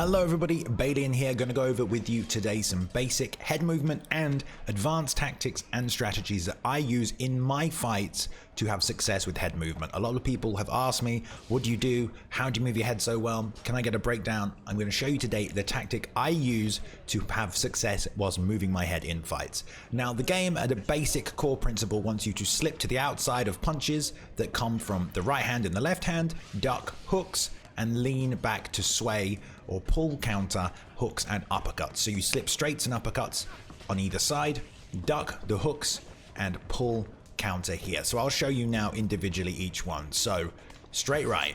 Hello everybody, Balian here, going to go over with you today some basic head movement and advanced tactics and strategies that I use in my fights to have success with head movement. A lot of people have asked me, what do you do? How do you move your head so well? Can I get a breakdown? I'm going to show you today the tactic I use to have success whilst moving my head in fights. Now the game at a basic core principle wants you to slip to the outside of punches that come from the right hand and the left hand, duck, hooks, and lean back to sway or pull counter hooks and uppercuts. So you slip straights and uppercuts on either side, duck the hooks and pull counter here. So I'll show you now individually each one. So straight right.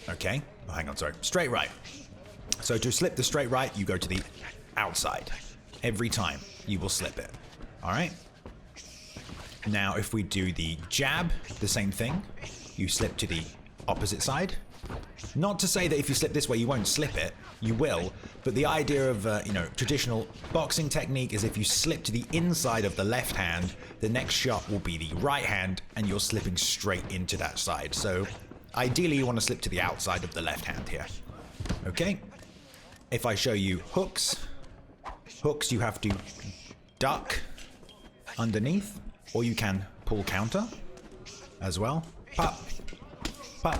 Okay. Oh, hang on, sorry. Straight right. So to slip the straight right, you go to the outside. Every time you will slip it. All right. Now if we do the jab, the same thing. You slip to the opposite side. Not to say that if you slip this way you won't slip it, you will, but the idea of traditional boxing technique is if you slip to the inside of the left hand, the next shot will be the right hand and you're slipping straight into that side. So ideally you want to slip to the outside of the left hand here. Okay, if I show you hooks you have to duck underneath, or you can pull counter as well. Pop, pop.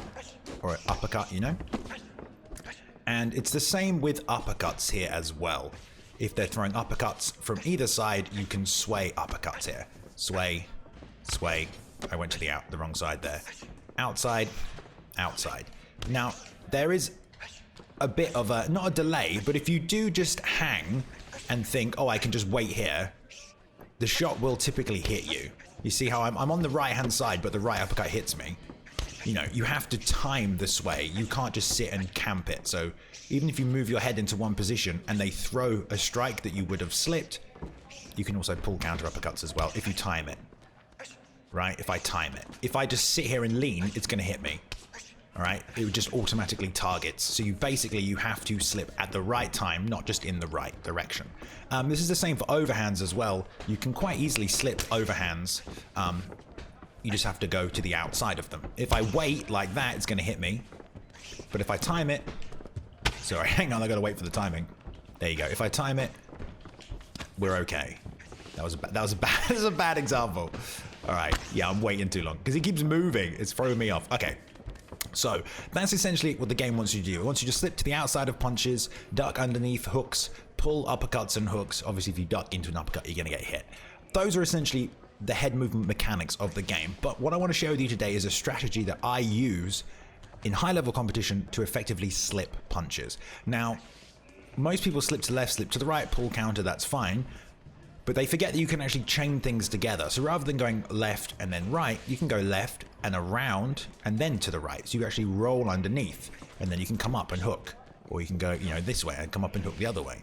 Or an uppercut, and it's the same with uppercuts here as well. If they're throwing uppercuts from either side, you can sway uppercuts here. Sway, sway. I went to the wrong side there. Outside, outside. Now there is a bit of a, not a delay, but if you do just hang and think, oh, I can just wait here, the shot will typically hit you. You see how I'm on the right hand side, but the right uppercut hits me. You have to time the sway. You can't just sit and camp it. So even if you move your head into one position and they throw a strike that you would have slipped, you can also pull counter uppercuts as well if you time it. Right? If I time it. If I just sit here and lean, it's going to hit me. All right? It would just automatically targets. So you have to slip at the right time, not just in the right direction. This is the same for overhands as well. You can quite easily slip overhands. You just have to go to the outside of them. If I wait like that, it's going to hit me. But if I time it... Sorry, hang on, I got to wait for the timing. There you go. If I time it, we're okay. That was a bad example. All right. Yeah, I'm waiting too long because he keeps moving. It's throwing me off. Okay. So that's essentially what the game wants you to do. It wants you to slip to the outside of punches, duck underneath hooks, pull uppercuts and hooks. Obviously, if you duck into an uppercut, you're going to get hit. Those are essentially the head movement mechanics of the game. But what I want to share with you today is a strategy that I use in high-level competition to effectively slip punches. Now, most people slip to the left, slip to the right, pull counter, that's fine. But they forget that you can actually chain things together. So rather than going left and then right, you can go left and around and then to the right. So you actually roll underneath and then you can come up and hook. Or you can go, this way and come up and hook the other way.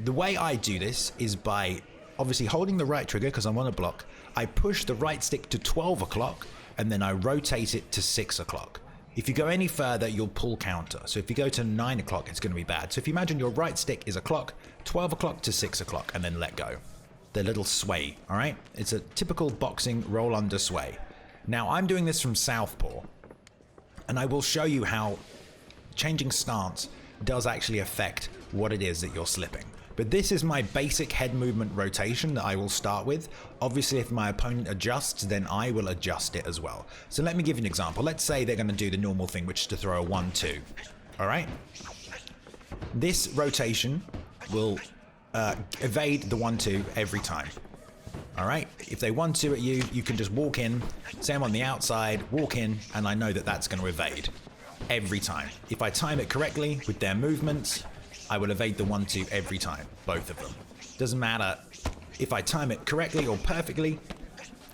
The way I do this is by obviously holding the right trigger because I'm on a block. I push the right stick to 12 o'clock and then I rotate it to 6 o'clock. If you go any further, you'll pull counter. So if you go to 9 o'clock, it's going to be bad. So if you imagine your right stick is a clock, 12 o'clock to 6 o'clock, and then let go. The little sway, all right? It's a typical boxing roll under sway. Now I'm doing this from southpaw, and I will show you how changing stance does actually affect what it is that you're slipping. But this is my basic head movement rotation that I will start with. Obviously, if my opponent adjusts, then I will adjust it as well. So let me give you an example. Let's say they're going to do the normal thing, which is to throw a 1-2. All right? This rotation will evade the 1-2 every time. All right? If they 1-2 at you, you can just walk in, say I'm on the outside, walk in, and I know that that's going to evade every time. If I time it correctly with their movements, I will evade the 1-2 every time, both of them. Doesn't matter if I time it correctly or perfectly,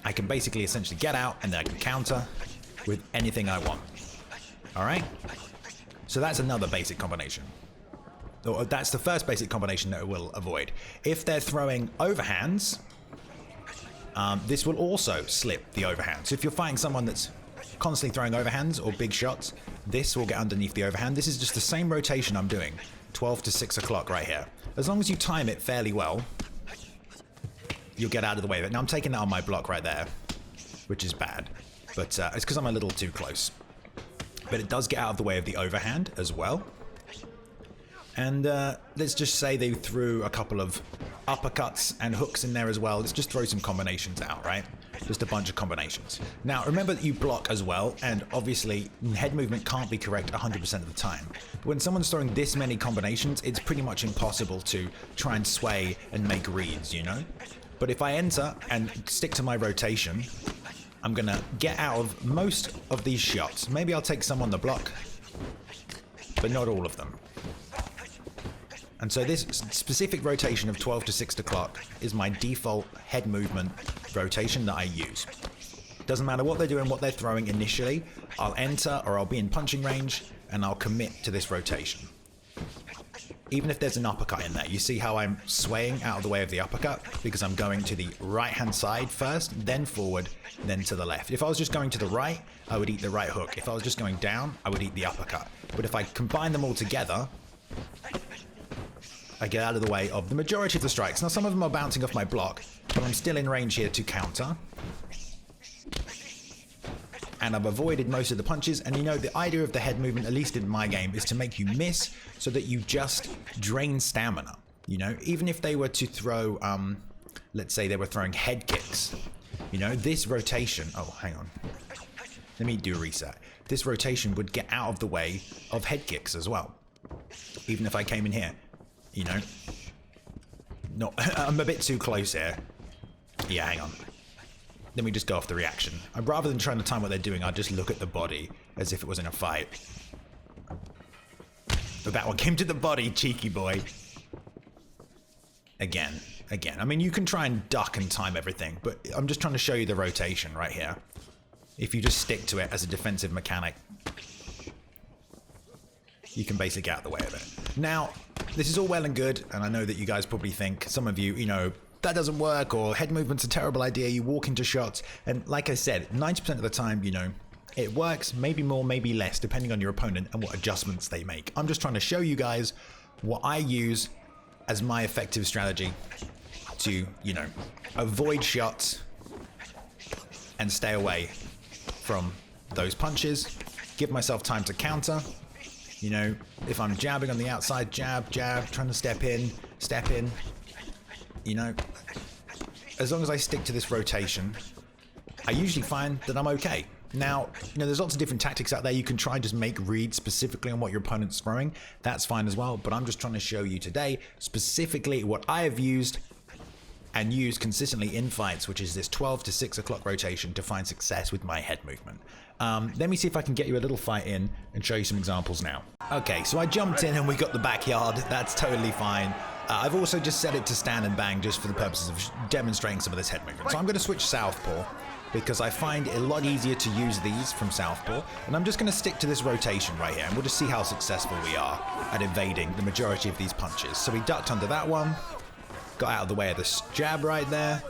I can basically essentially get out and then I can counter with anything I want. All right? So that's another basic combination. Or that's the first basic combination that it will avoid. If they're throwing overhands, this will also slip the overhand. So if you're fighting someone that's constantly throwing overhands or big shots, this will get underneath the overhand. This is just the same rotation I'm doing. 12 to 6 o'clock right here. As long as you time it fairly well, you'll get out of the way of it. Now I'm taking that on my block right there, which is bad, but it's because I'm a little too close. But it does get out of the way of the overhand as well. And let's just say they threw a couple of uppercuts and hooks in there as well. Let's just throw some combinations out, right? Just a bunch of combinations. Now, remember that you block as well, and obviously head movement can't be correct 100% of the time. But when someone's throwing this many combinations, it's pretty much impossible to try and sway and make reads, you know? But if I enter and stick to my rotation, I'm gonna get out of most of these shots. Maybe I'll take some on the block, but not all of them. And so this specific rotation of 12 to 6 o'clock is my default head movement rotation that I use. Doesn't matter what they're doing, what they're throwing initially, I'll enter or I'll be in punching range and I'll commit to this rotation. Even if there's an uppercut in there, you see how I'm swaying out of the way of the uppercut because I'm going to the right hand side first, then forward, then to the left. If I was just going to the right, I would eat the right hook. If I was just going down, I would eat the uppercut. But if I combine them all together, I get out of the way of the majority of the strikes. Now, some of them are bouncing off my block, but I'm still in range here to counter. And I've avoided most of the punches. And you know, the idea of the head movement, at least in my game, is to make you miss so that you just drain stamina. You know, even if they were to throw, let's say they were throwing head kicks, you know, this rotation, oh, hang on. Let me do a reset. This rotation would get out of the way of head kicks as well. Even if I came in here. You know, no, I'm a bit too close here. Yeah, hang on. Let me just go off the reaction. Rather than trying to time what they're doing, I'll just look at the body as if it was in a fight. But that one came to the body, cheeky boy. Again. I mean, you can try and duck and time everything, but I'm just trying to show you the rotation right here. If you just stick to it as a defensive mechanic, you can basically get out of the way of it. Now, this is all well and good, and I know that you guys probably think, some of you, you know, that doesn't work, or head movement's a terrible idea, you walk into shots, and like I said, 90% of the time, you know, it works, maybe more, maybe less, depending on your opponent and what adjustments they make. I'm just trying to show you guys what I use as my effective strategy to, you know, avoid shots and stay away from those punches, give myself time to counter. You know, if I'm jabbing on the outside, jab, trying to step in, you know, as long as I stick to this rotation, I usually find that I'm okay. Now, you know, there's lots of different tactics out there. You can try and just make reads specifically on what your opponent's throwing. That's fine as well, but I'm just trying to show you today specifically what I have used and use consistently in fights, which is this 12 to 6 o'clock rotation to find success with my head movement. Let me see if I can get you a little fight in and show you some examples now. Okay, so I jumped in and we got the backyard. That's totally fine. I've also just set it to stand and bang just for the purposes of demonstrating some of this head movement. So I'm going to switch southpaw because I find it a lot easier to use these from southpaw. And I'm just going to stick to this rotation right here and we'll just see how successful we are at evading the majority of these punches. So we ducked under that one, got out of the way of this jab right there.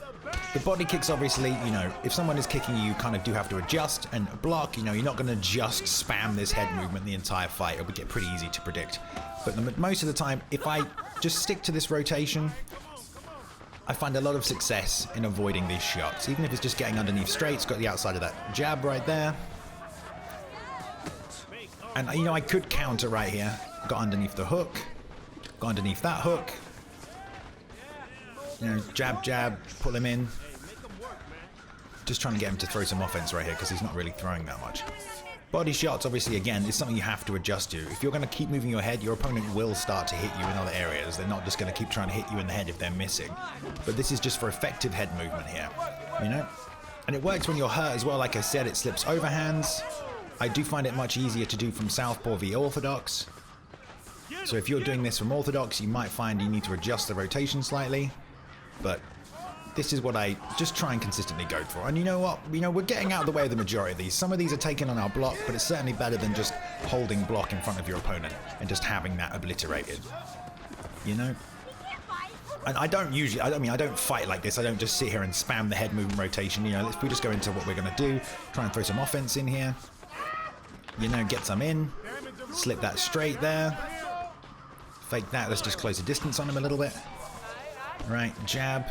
The body kicks, obviously, you know, if someone is kicking you, you kind of do have to adjust and block. You know, you're not going to just spam this head movement the entire fight. It would get pretty easy to predict. But most of the time, if I just stick to this rotation, I find a lot of success in avoiding these shots. Even if it's just getting underneath straight, it's got the outside of that jab right there. And, you know, I could counter right here. Got underneath the hook. Got underneath that hook. You know, jab, pull him in. Just trying to get him to throw some offense right here because he's not really throwing that much. Body shots, obviously, again, is something you have to adjust to. If you're going to keep moving your head, your opponent will start to hit you in other areas. They're not just going to keep trying to hit you in the head if they're missing. But this is just for effective head movement here, you know? And it works when you're hurt as well. Like I said, it slips overhands. I do find it much easier to do from southpaw v orthodox. So if you're doing this from orthodox, you might find you need to adjust the rotation slightly. But this is what I just try and consistently go for. And you know what? You know, we're getting out of the way of the majority of these. Some of these are taken on our block, but it's certainly better than just holding block in front of your opponent and just having that obliterated. You know? And I don't fight like this. I don't just sit here and spam the head movement rotation. You know, we just go into what we're going to do. Try and throw some offense in here. You know, get some in. Slip that straight there. Fake that. Let's just close the distance on him a little bit. Right, jab,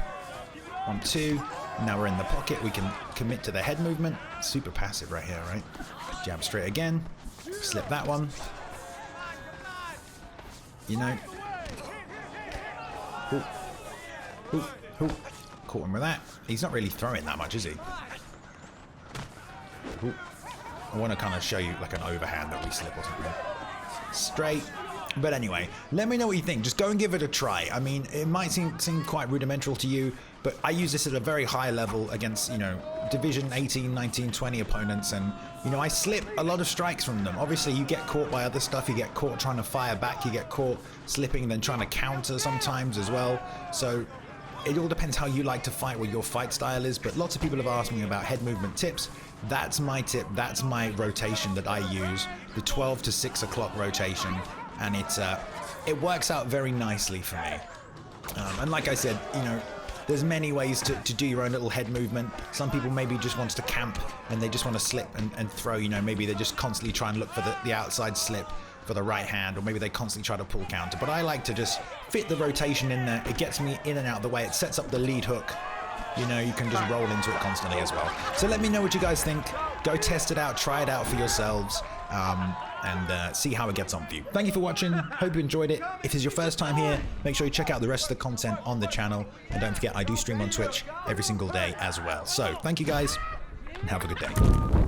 1, 2, now we're in the pocket, we can commit to the head movement, super passive right here, right? Jab straight again, slip that one. you know. Ooh. Ooh. Ooh. Caught him with that. He's not really throwing that much, is he? Ooh. I want to kind of show you like an overhand that we slip or something. Straight. But anyway, let me know what you think. Just go and give it a try. I mean, it might seem quite rudimental to you, but I use this at a very high level against, you know, Division 18, 19, 20 opponents, and, you know, I slip a lot of strikes from them. Obviously, you get caught by other stuff. You get caught trying to fire back. You get caught slipping and then trying to counter sometimes as well. So it all depends how you like to fight, what your fight style is, but lots of people have asked me about head movement tips. That's my tip. That's my rotation that I use, the 12 to 6 o'clock rotation. And it works out very nicely for me. And like I said, you know, there's many ways to do your own little head movement. Some people maybe just want to camp and they just want to slip and throw, you know, maybe they just constantly try and look for the outside slip for the right hand, or maybe they constantly try to pull counter. But I like to just fit the rotation in there. It gets me in and out of the way. It sets up the lead hook. You know, you can just roll into it constantly as well. So let me know what you guys think. Go test it out, try it out for yourselves. And see how it gets on for you. Thank you for watching. Hope you enjoyed it. If it's your first time here, make sure you check out the rest of the content on the channel. And don't forget, I do stream on Twitch every single day as well. So thank you guys, and have a good day.